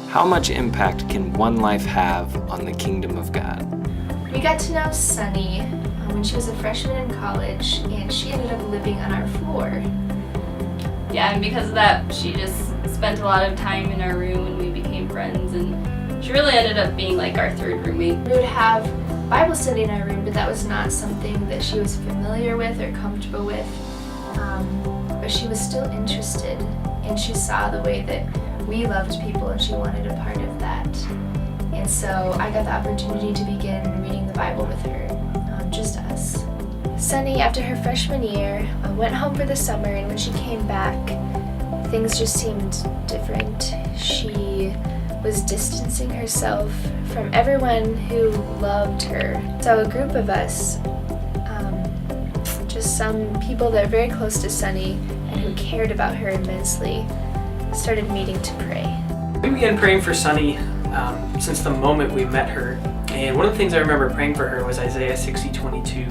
How much impact can one life have on the kingdom of God? We got to know Sunny when she was a freshman in college, and she ended up living on our floor. Yeah, and because of that, she just spent a lot of time in our room and we became friends, and she really ended up being like our third roommate. We would have Bible study in our room, but that was not something that she was familiar with or comfortable with. But she was still interested, and she saw the way that we loved people, and she wanted a part of that. And so I got the opportunity to begin reading the Bible with her, just us. Sunny, after her freshman year, went home for the summer, and when she came back, things just seemed different. She was distancing herself from everyone who loved her. So a group of us, just some people that are very close to Sunny and who cared about her immensely, started meeting to pray. We began praying for Sunny since the moment we met her. And one of the things I remember praying for her was Isaiah 60:22,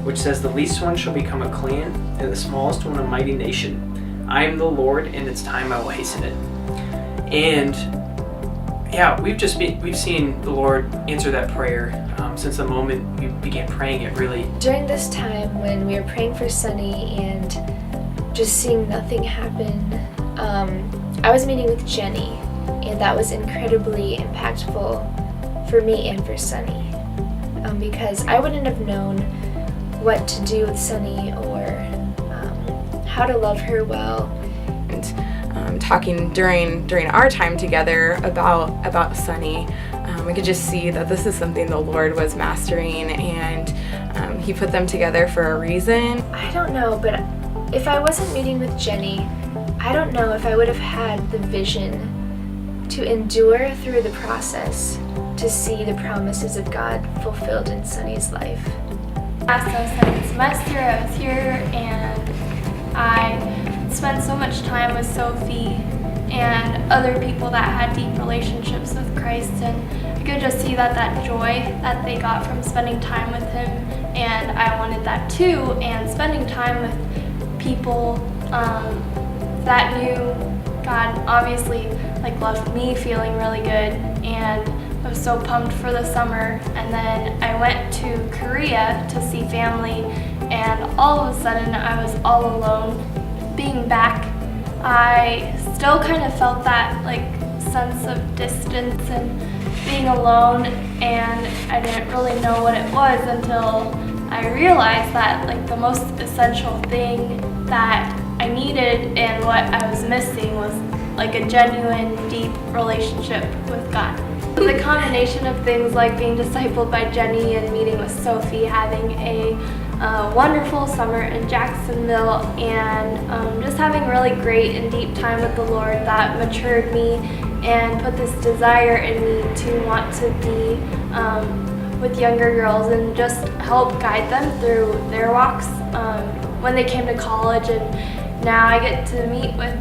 which says, "The least one shall become a clan, and the smallest one a mighty nation. I am the Lord, and it's time I will hasten it." And yeah, we've seen the Lord answer that prayer since the moment we began praying it, really. During this time when we were praying for Sunny and just seeing nothing happen, I was meeting with Jenny, and that was incredibly impactful for me and for Sunny, because I wouldn't have known what to do with Sunny or how to love her well. And talking during our time together about Sunny, we could just see that this is something the Lord was mastering, and He put them together for a reason. I don't know, but if I wasn't meeting with Jenny, I don't know if I would have had the vision to endure through the process to see the promises of God fulfilled in Sunny's life. Last second semester, I was here and I spent so much time with Sophie and other people that had deep relationships with Christ, and I could just see that joy that they got from spending time with Him, and I wanted that too. And spending time with people that knew God obviously loved me, feeling really good, and I was so pumped for the summer. And then I went to Korea to see family, and all of a sudden I was all alone. Being back, I still kind of felt that sense of distance and being alone, and I didn't really know what it was until I realized that the most essential thing that I needed and what I was missing was a genuine, deep relationship with God. The combination of things like being discipled by Jenny and meeting with Sophie, having a wonderful summer in Jacksonville, and just having really great and deep time with the Lord that matured me and put this desire in me to want to be with younger girls and just help guide them through their walks when they came to college. And now I get to meet with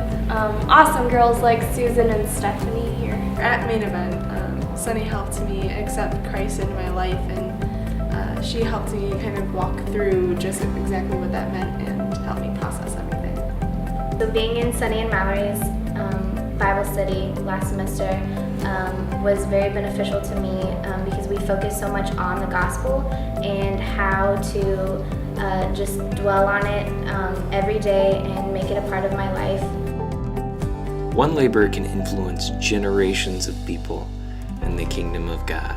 awesome girls like Susan and Stephanie here. At Main Event, Sunny helped me accept Christ into my life, and she helped me kind of walk through just exactly what that meant and helped me process everything. So being in Sunny and Mallory's Bible study last semester was very beneficial to me because we focused so much on the gospel and how to just dwell on it every day and make it a part of my life. One laborer can influence generations of people in the kingdom of God.